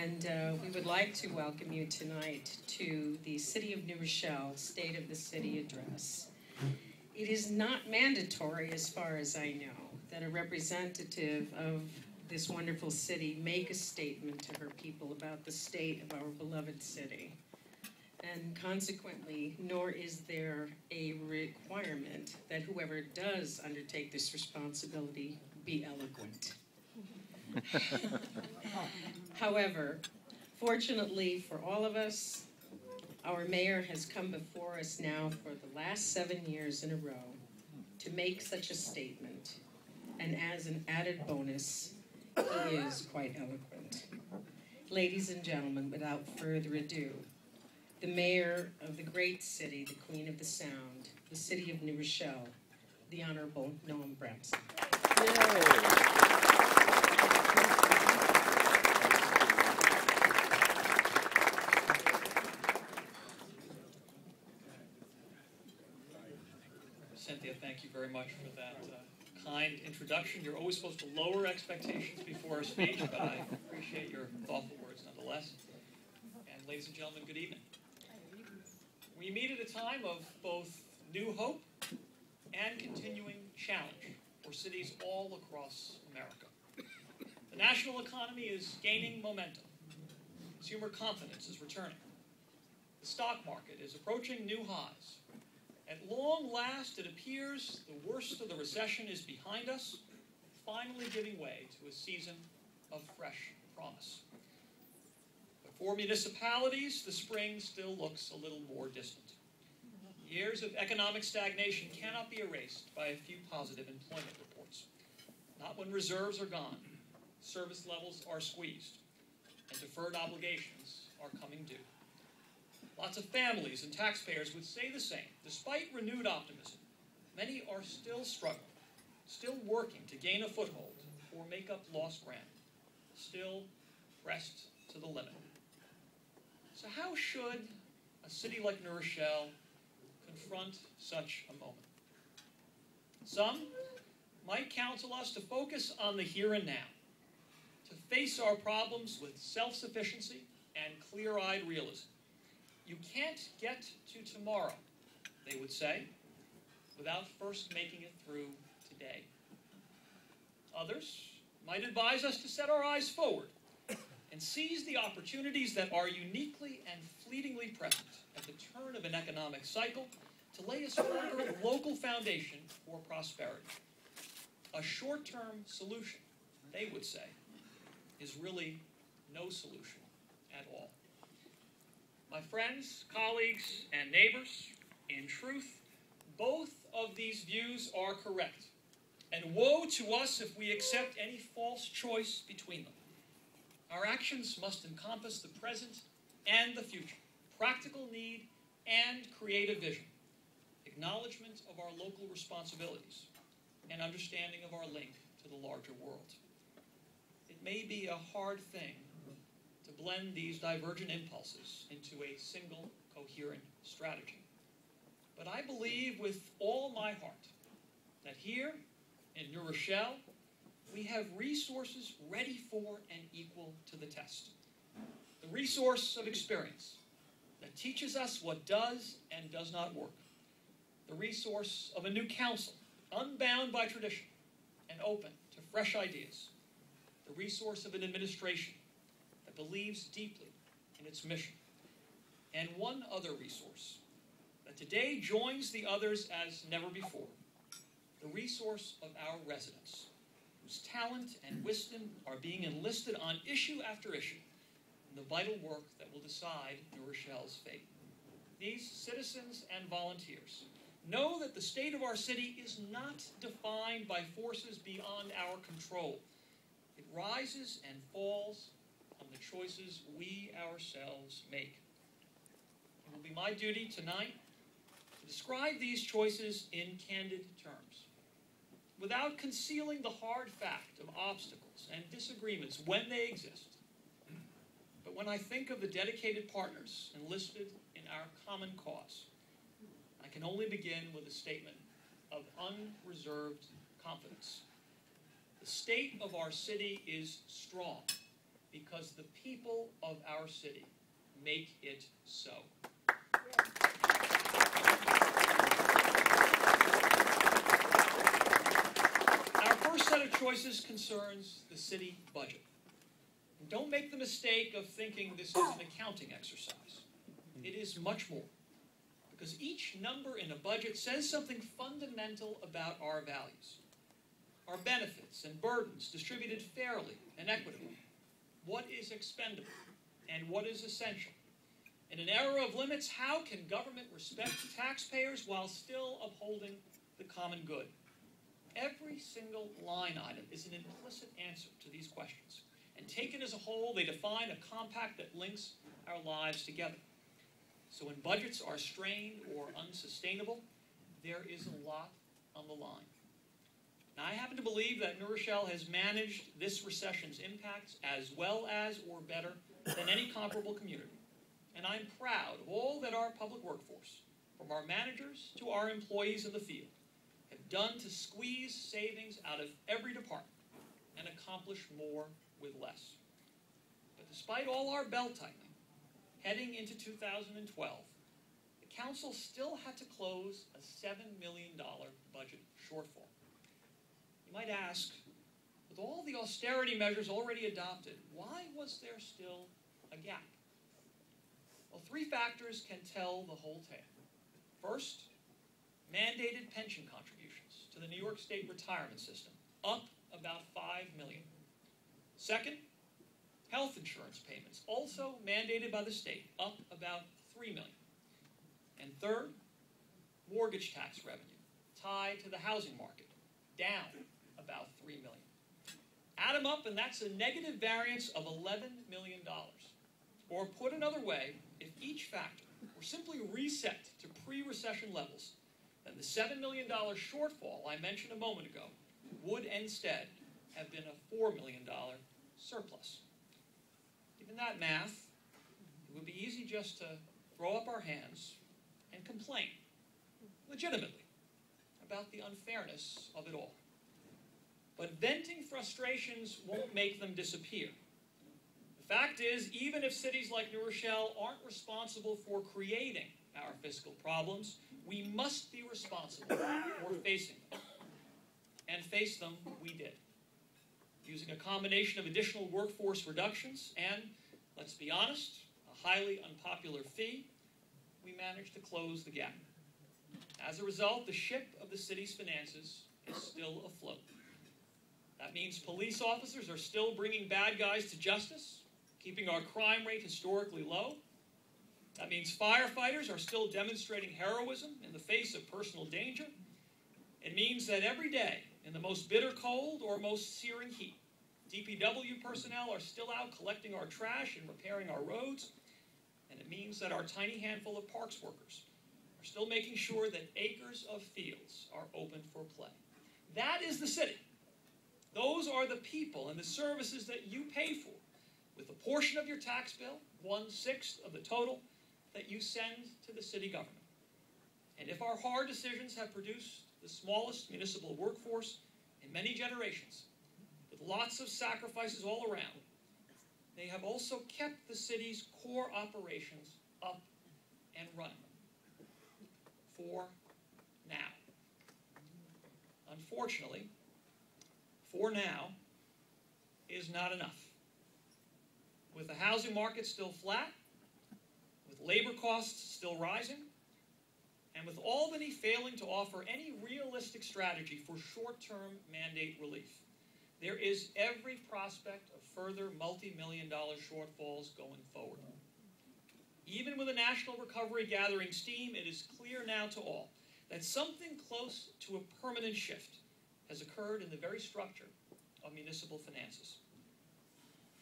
And we would like to welcome you tonight to the City of New Rochelle State of the City Address. It is not mandatory, as far as I know, that a representative of this wonderful city make a statement to her people about the state of our beloved city. And consequently, nor is there a requirement that whoever does undertake this responsibility be eloquent. However, fortunately for all of us, our mayor has come before us now for the last 7 years in a row to make such a statement. And as an added bonus, he is quite eloquent. Ladies and gentlemen, without further ado, the mayor of the great city, the queen of the sound, the city of New Rochelle, the Honorable Noam Branson. Cynthia, thank you very much for that kind introduction. You're always supposed to lower expectations before a speech, but I appreciate your thoughtful words nonetheless. And ladies and gentlemen, good evening. We meet at a time of both new hope and continuing challenge for cities all across America. The national economy is gaining momentum. Consumer confidence is returning. The stock market is approaching new highs. At long last, it appears the worst of the recession is behind us, finally giving way to a season of fresh promise. But for municipalities, the spring still looks a little more distant. Years of economic stagnation cannot be erased by a few positive employment reports. Not when reserves are gone, service levels are squeezed, and deferred obligations are coming due. Lots of families and taxpayers would say the same. Despite renewed optimism, many are still struggling, still working to gain a foothold or make up lost ground, still pressed to the limit. So how should a city like New Rochelle confront such a moment? Some might counsel us to focus on the here and now, to face our problems with self-sufficiency and clear-eyed realism. You can't get to tomorrow, they would say, without first making it through today. Others might advise us to set our eyes forward and seize the opportunities that are uniquely and fleetingly present at the turn of an economic cycle to lay a stronger local foundation for prosperity. A short-term solution, they would say, is really no solution at all. My friends, colleagues, and neighbors, in truth, both of these views are correct. And woe to us if we accept any false choice between them. Our actions must encompass the present and the future, practical need and creative vision, acknowledgement of our local responsibilities, and understanding of our link to the larger world. It may be a hard thing to blend these divergent impulses into a single, coherent strategy. But I believe with all my heart that here in New Rochelle, we have resources ready for and equal to the test. The resource of experience that teaches us what does and does not work. The resource of a new council, unbound by tradition and open to fresh ideas. The resource of an administration that believes deeply in its mission. And one other resource that today joins the others as never before. The resource of our residents, whose talent and wisdom are being enlisted on issue after issue in the vital work that will decide New Rochelle's fate. These citizens and volunteers know that the state of our city is not defined by forces beyond our control. It rises and falls on the choices we ourselves make. It will be my duty tonight to describe these choices in candid terms, without concealing the hard fact of obstacles and disagreements when they exist. But when I think of the dedicated partners enlisted in our common cause, I can only begin with a statement of unreserved confidence. The state of our city is strong. because the people of our city make it so. Our first set of choices concerns the city budget. And don't make the mistake of thinking this is an accounting exercise. It is much more, because each number in a budget says something fundamental about our values, our benefits and burdens distributed fairly and equitably, what is expendable and what is essential. In an era of limits, how can government respect taxpayers while still upholding the common good? Every single line item is an implicit answer to these questions, and taken as a whole, they define a compact that links our lives together. So when budgets are strained or unsustainable, there is a lot on the line. Now, I happen to believe that New Rochelle has managed this recession's impacts as well as or better than any comparable community. And I'm proud of all that our public workforce, from our managers to our employees in the field, have done to squeeze savings out of every department and accomplish more with less. But despite all our belt-tightening, heading into 2012, the council still had to close a $7 million budget shortfall. You might ask, with all the austerity measures already adopted, why was there still a gap? Well, three factors can tell the whole tale. First, mandated pension contributions to the New York State retirement system, up about $5 million. Second, health insurance payments, also mandated by the state, up about $3 million. And third, mortgage tax revenue, tied to the housing market, down about $3 million. Add them up, and that's a negative variance of $11 million. Or put another way, if each factor were simply reset to pre-recession levels, then the $7 million shortfall I mentioned a moment ago would instead have been a $4 million surplus. Given that math, it would be easy just to throw up our hands and complain, legitimately, about the unfairness of it all. But venting frustrations won't make them disappear. The fact is, even if cities like New Rochelle aren't responsible for creating our fiscal problems, we must be responsible for facing them. And face them we did, using a combination of additional workforce reductions and, let's be honest, a highly unpopular fee, we managed to close the gap. As a result, the ship of the city's finances is still afloat. That means police officers are still bringing bad guys to justice, keeping our crime rate historically low. That means firefighters are still demonstrating heroism in the face of personal danger. It means that every day, in the most bitter cold or most searing heat, DPW personnel are still out collecting our trash and repairing our roads. And it means that our tiny handful of parks workers are still making sure that acres of fields are open for play. That is the city. Those are the people and the services that you pay for, with a portion of your tax bill, 1/6 of the total, that you send to the city government. And if our hard decisions have produced the smallest municipal workforce in many generations, with lots of sacrifices all around, they have also kept the city's core operations up and running. For now. Unfortunately, for now is not enough. With the housing market still flat, with labor costs still rising, and with Albany failing to offer any realistic strategy for short-term mandate relief, there is every prospect of further multi-million-dollar shortfalls going forward. Even with a national recovery gathering steam, it is clear now to all that something close to a permanent shift has occurred in the very structure of municipal finances.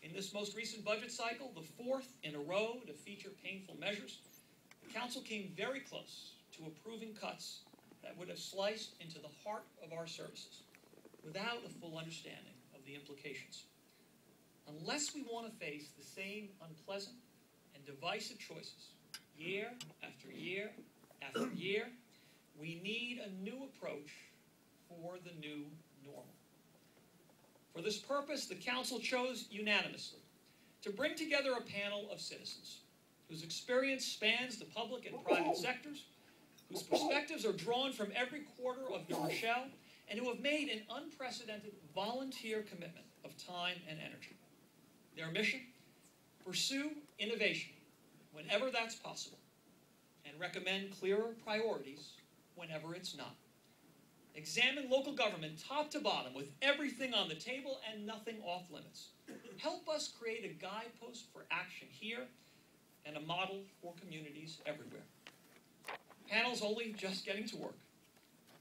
In this most recent budget cycle, the fourth in a row to feature painful measures, the council came very close to approving cuts that would have sliced into the heart of our services without a full understanding of the implications. Unless we want to face the same unpleasant and divisive choices year after year after year, we need a new approach for the new normal. For this purpose, the council chose unanimously to bring together a panel of citizens whose experience spans the public and private sectors, whose perspectives are drawn from every quarter of New Rochelle, and who have made an unprecedented volunteer commitment of time and energy. Their mission? Pursue innovation whenever that's possible, and recommend clearer priorities whenever it's not. Examine local government top to bottom with everything on the table and nothing off limits. Help us create a guidepost for action here and a model for communities everywhere. Panel's only just getting to work.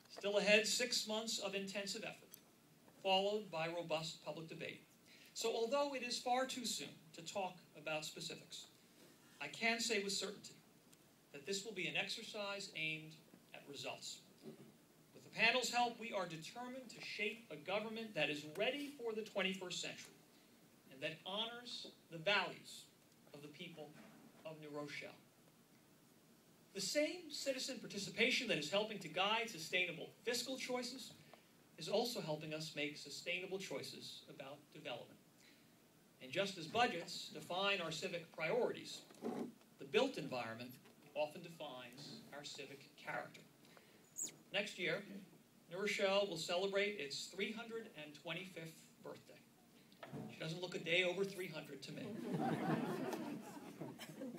Still ahead, 6 months of intensive effort, followed by robust public debate. So although it is far too soon to talk about specifics, I can say with certainty that this will be an exercise aimed at results. With the panel's help, we are determined to shape a government that is ready for the 21st century and that honors the values of the people of New Rochelle. The same citizen participation that is helping to guide sustainable fiscal choices is also helping us make sustainable choices about development. And just as budgets define our civic priorities, the built environment often defines our civic character. Next year, New Rochelle will celebrate its 325th birthday. She doesn't look a day over 300 to me.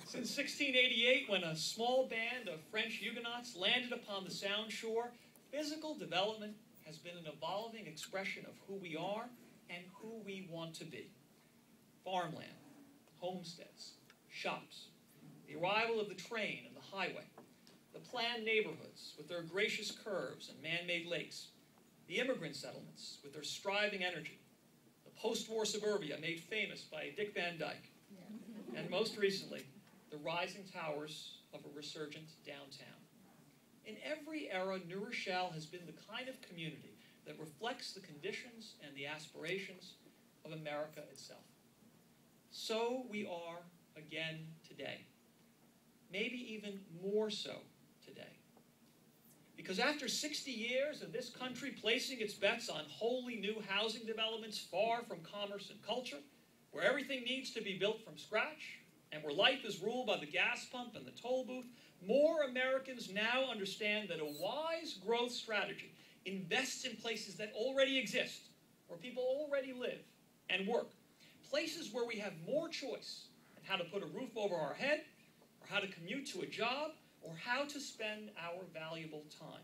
Since 1688, when a small band of French Huguenots landed upon the Sound shore, physical development has been an evolving expression of who we are and who we want to be. Farmland, homesteads, shops, the arrival of the train and the highway, the planned neighborhoods with their gracious curves and man-made lakes, the immigrant settlements with their striving energy, the post-war suburbia made famous by Dick Van Dyke, and most recently, the rising towers of a resurgent downtown. In every era, New Rochelle has been the kind of community that reflects the conditions and the aspirations of America itself. So we are again today. Maybe even more so today. Because after 60 years of this country placing its bets on wholly new housing developments far from commerce and culture, where everything needs to be built from scratch, and where life is ruled by the gas pump and the toll booth, more Americans now understand that a wise growth strategy invests in places that already exist, where people already live and work, places where we have more choice in how to put a roof over our head, or how to commute to a job, or how to spend our valuable time.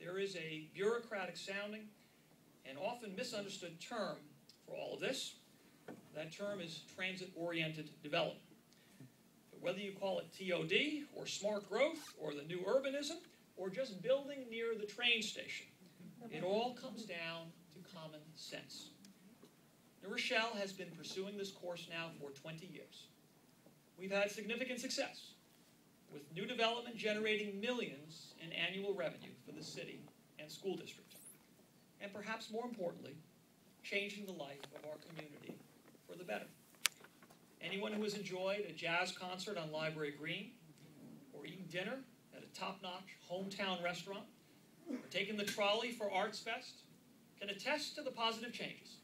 There is a bureaucratic sounding and often misunderstood term for all of this. That term is transit-oriented development. But whether you call it TOD, or smart growth, or the new urbanism, or just building near the train station, it all comes down to common sense. New Rochelle has been pursuing this course now for 20 years. We've had significant success, with new development generating millions in annual revenue for the city and school district. And perhaps more importantly, changing the life of our community for the better. Anyone who has enjoyed a jazz concert on Library Green, or eaten dinner at a top-notch hometown restaurant, or taken the trolley for Arts Fest, can attest to the positive changes.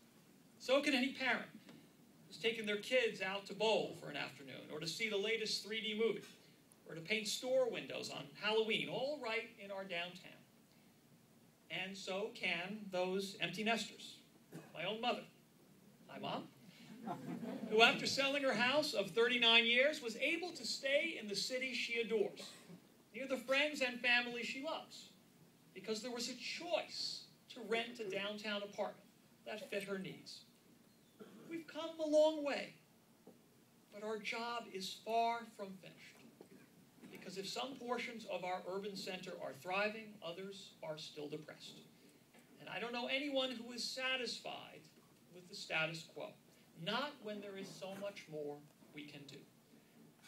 So can any parent who's taken their kids out to bowl for an afternoon, or to see the latest 3D movie, or to paint store windows on Halloween, all right in our downtown. And so can those empty nesters. My own mother. Hi, Mom. Who, after selling her house of 39 years, was able to stay in the city she adores, near the friends and family she loves, because there was a choice to rent a downtown apartment that fit her needs. We've come a long way, but our job is far from finished, because if some portions of our urban center are thriving, others are still depressed. And I don't know anyone who is satisfied with the status quo. Not when there is so much more we can do.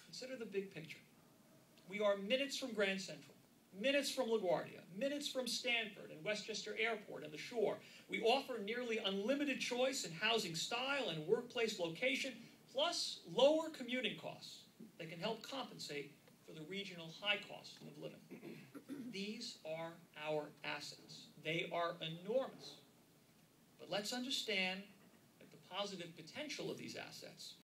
Consider the big picture. We are minutes from Grand Central, minutes from LaGuardia, minutes from Stanford and Westchester Airport and the Shore. We offer nearly unlimited choice in housing style and workplace location, plus lower commuting costs that can help compensate for the regional high cost of living. These are our assets. They are enormous. But let's understand positive potential of these assets.